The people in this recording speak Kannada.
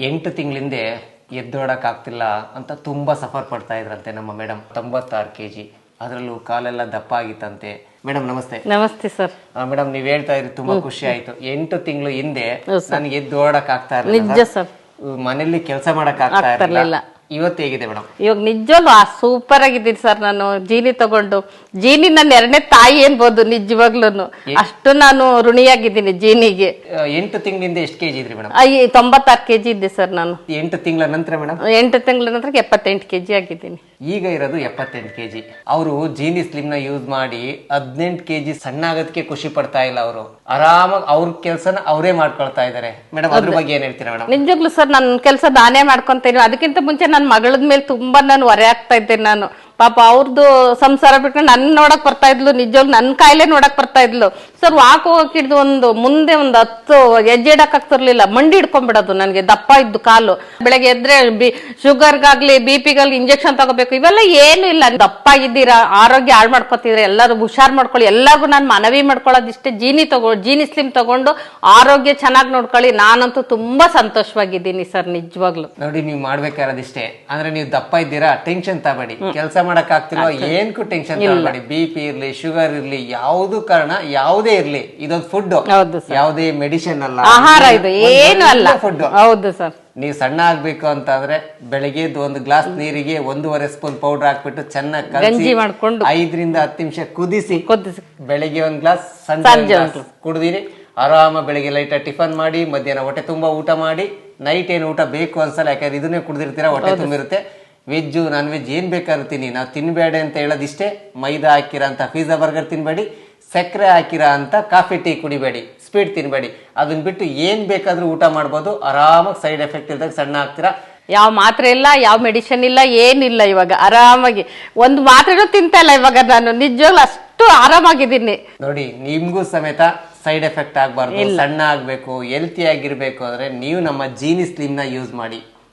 8 ತಿಂಗಳಿಂದೆ ಎದ್ದೋಡಕ್ ಆಗ್ತಿಲ್ಲ ಅಂತ ತುಂಬಾ ಸಫರ್ ಪಡ್ತಾ ಇದ್ರಂತೆ ನಮ್ಮ ಮೇಡಮ್. 96 kg, ಅದರಲ್ಲೂ ಕಾಲೆಲ್ಲ ದಪ್ಪ ಆಗಿತ್ತಂತೆ. ಮೇಡಮ್ ನಮಸ್ತೆ. ನಮಸ್ತೆ ಸರ್. ಮೇಡಮ್ ನೀವ್ ಹೇಳ್ತಾ ಇದ್ರಿ, ತುಂಬಾ ಖುಷಿ ಆಯ್ತು. 8 ತಿಂಗಳು ಹಿಂದೆ ನನಗೆ ಎದ್ದೋಡಕ್ ಆಗ್ತಾ ನಿಜ ಇರಲಿಲ್ಲ ಸರ್, ಮನೇಲಿ ಕೆಲಸ ಮಾಡಕ್ ಆಗ್ತಾ ಇರಲಿಲ್ಲ. ಇವತ್ತು ಹೇಗಿದೆ ಮೇಡಮ್? ಇವಾಗ ನಿಜವಾಗ್ಲೂ ಸೂಪರ್ ಆಗಿದ್ದೀನಿ ಸರ್. ನಾನು ಜೀನಿ ತಗೊಂಡು, ಜೀನಿ ನನ್ನ ಎರಡನೇ ತಾಯಿ ಅನ್ಬೋದು ನಿಜವಾಗ್ಲೂ. ಅಷ್ಟು ನಾನು ಋಣಿಯಾಗಿದ್ದೀನಿ ಜೀನಿಗೆ. 8 ತಿಂಗಳಿಂದ ಎಷ್ಟು ಕೆಜಿ ಇದ್ರಿ ಮೇಡಮ್? 96 kg ಇದ್ದೆ ಸರ್ ನಾನು. 8 ತಿಂಗಳ ನಂತರ ಮೇಡಮ್? 8 ತಿಂಗಳ ನಂತರ 78 kg ಆಗಿದ್ದೀನಿ. ಈಗ ಇರೋದು 78 kg. ಅವರು ಜೀನಿ ಸ್ಲಿಮ್ ನ ಯೂಸ್ ಮಾಡಿ 18 kg ಸಣ್ಣ ಆಗೋದಕ್ಕೆ ಖುಷಿ ಪಡ್ತಾ ಇಲ್ಲ. ಅವರು ಆರಾಮಾಗಿ ಅವ್ರ ಕೆಲಸನ ಅವರೇ ಮಾಡ್ಕೊಳ್ತಾ ಇದಾರೆ. ಮೇಡಮ್ ಅದ್ರ ಬಗ್ಗೆ ಏನ್ ಹೇಳ್ತೀರಾ ಮೇಡಮ್? ನಿಜವಾಗ್ಲೂ ಸರ್, ನನ್ನ ಕೆಲಸ ನಾನೇ ಮಾಡ್ಕೊಂತೀನಿ. ಅದಕ್ಕಿಂತ ಮುಂಚೆ ನನ್ನ ಮಗಳದ ಮೇಲೆ ತುಂಬಾ ನಾನು ಹೊರೆ ಆಗ್ತಾ ಇದ್ದೆ. ನಾನು ಪಾಪ ಅವ್ರದ್ದು ಸಂಸಾರ ಬಿಟ್ಕೊಂಡು ನನ್ನ ನೋಡಕ್ ಬರ್ತಾ ಇದ್ಲು. ನಿಜವಾಗ್ಲೂ ನನ್ನ ಕಾಯಿಲೆ ನೋಡಕ್ ಬರ್ತಾ ಇದ್ಲು ಸರ್. ವಾಕ್ ಹೋಗಕ್ ಹಿಡ್ದು ಮುಂದೆ 10 ಹೆಜ್ಜೆ ಇಡಕ್ ಆಗ್ತಿರ್ಲಿಲ್ಲ. ಮಂಡಿ ಹಿಡ್ಕೊಂಡ್ಬಿಡೋದು ನನಗೆ, ದಪ್ಪ ಇದ್ದು ಕಾಲು. ಬೆಳಗ್ಗೆ ಎದ್ರೆ ಶುಗರ್ಗಾಗ್ಲಿ BP-ಗಾಗ್ಲಿ ಇಂಜೆಕ್ಷನ್ ತಗೋಬೇಕು, ಇವೆಲ್ಲ ಏನು ಇಲ್ಲ. ದಪ್ಪ ಇದ್ದೀರಾ, ಆರೋಗ್ಯ ಹಾಳು ಮಾಡ್ಕೊತಿದ್ರೆ ಎಲ್ಲರೂ ಹುಷಾರ್ ಮಾಡ್ಕೊಳ್ಳಿ. ಎಲ್ಲರಿಗೂ ನಾನು ಮನವಿ ಮಾಡ್ಕೊಳ್ಳೋದಿಷ್ಟೇ, ಜೀನಿ ಸ್ಲಿಮ್ ತಗೊಂಡು ಆರೋಗ್ಯ ಚೆನ್ನಾಗಿ ನೋಡ್ಕೊಳ್ಳಿ. ನಾನಂತೂ ತುಂಬಾ ಸಂತೋಷವಾಗಿದ್ದೀನಿ ಸರ್ ನಿಜವಾಗ್ಲು. ನೋಡಿ, ನೀವು ಮಾಡ್ಬೇಕಾಗಿರೋದಿಷ್ಟೇ. ಅಂದ್ರೆ ನೀವು ದಪ್ಪ ಇದ್ದೀರಾ, ಟೆನ್ಷನ್ ತಗಬೇಡಿ. ಕೆಲಸ ಮಾಡಕ್ ಆಗ್ತಿಲ್ವಾ, ಏನ್ಕು ಟೆನ್ಷನ್ ತಗಬೇಡಿ. BP ಇರ್ಲಿ, ಶುಗರ್ ಇರ್ಲಿ, ಯಾವ್ದು ಕಾರಣ ಯಾವುದೇ ಇರ್ಲಿ, ಇದೊಂದು ಫುಡ್, ಯಾವುದೇ ಮೆಡಿಸಿನ್ ಅಲ್ಲ, ಆಹಾರ. ಇದು ಏನು ಅಲ್ಲ, ಫುಡ್. ಹೌದು ಸರ್. ನೀವು ಸಣ್ಣ ಆಗ್ಬೇಕು ಅಂತಂದ್ರೆ ಬೆಳಗ್ಗೆ 1 ಗ್ಲಾಸ್ ನೀರಿಗೆ 1.5 ಸ್ಪೂನ್ ಪೌಡರ್ ಹಾಕ್ಬಿಟ್ಟು ಚೆನ್ನಾಗಿ ಕಲಸಿ 5 ರಿಂದ 10 ನಿಮಿಷ ಕುದಿಸಿ ಬೆಳಗ್ಗೆ 1 ಗ್ಲಾಸ್, ಸಂಜೆ ಕುಡಿದಿರಿ. ಆರಾಮ ಬೆಳಿಗ್ಗೆ ಲೈಟ್ ಟಿಫನ್ ಮಾಡಿ, ಮಧ್ಯಾಹ್ನ ಹೊಟ್ಟೆ ತುಂಬಾ ಊಟ ಮಾಡಿ, ನೈಟ್ ಏನು ಊಟ ಬೇಕು ಅನ್ಸಲ್ಲ, ಯಾಕಂದ್ರೆ ಇದನ್ನೇ ಕುಡಿದಿರ್ತೀರಾ, ಹೊಟ್ಟೆ ತುಂಬಿರುತ್ತೆ. ವೆಜ್ಜು ನಾನ್ ವೆಜ್ ಏನ್ ಬೇಕಾದ್ರೂ ತಿನ್ನಿ, ನಾವು ತಿನ್ಬೇಡ ಅಂತ ಹೇಳೋದಿಷ್ಟೇ. ಮೈದಾ ಹಾಕಿರ ಅಂತ ಪಿಜ್ಜಾ ಬರ್ಗರ್ ತಿನ್ಬೇಡಿ, ಸಕ್ಕರೆ ಹಾಕಿರ ಅಂತ ಕಾಫಿ ಟೀ ಕುಡಿಬೇಡಿ, ಸ್ವೀಟ್ ತಿನ್ಬೇಡಿ. ಅದನ್ನ ಬಿಟ್ಟು ಏನ್ ಬೇಕಾದ್ರೂ ಊಟ ಮಾಡ್ಬೋದು. ಆರಾಮಾಗಿ ಸೈಡ್ ಎಫೆಕ್ಟ್ ಇಲ್ದಾಗ ಸಣ್ಣ ಆಗ್ತೀರಾ. ಯಾವ ಮಾತ್ರೆ ಇಲ್ಲ, ಯಾವ ಮೆಡಿಸಿನ್ ಇಲ್ಲ, ಏನಿಲ್ಲ. ಇವಾಗ ಆರಾಮಾಗಿ ಒಂದು ಮಾತ್ರೆನೂ ತಿಂತಾ ಇಲ್ಲ ಇವಾಗ ನಾನು. ನಿಜವಾಗ್ಲೂ ಅಷ್ಟು ಆರಾಮಾಗಿದ್ದೀನಿ. ನೋಡಿ, ನಿಮ್ಗೂ ಸಮೇತ ಸೈಡ್ ಎಫೆಕ್ಟ್ ಆಗ್ಬಾರ್ದು, ಸಣ್ಣ ಆಗ್ಬೇಕು, ಹೆಲ್ತಿ ಆಗಿರ್ಬೇಕು ಅಂದ್ರೆ ನೀವು ನಮ್ಮ ಜೀನಿ ಸ್ಲಿಮ್ ನ ಯೂಸ್ ಮಾಡಿ.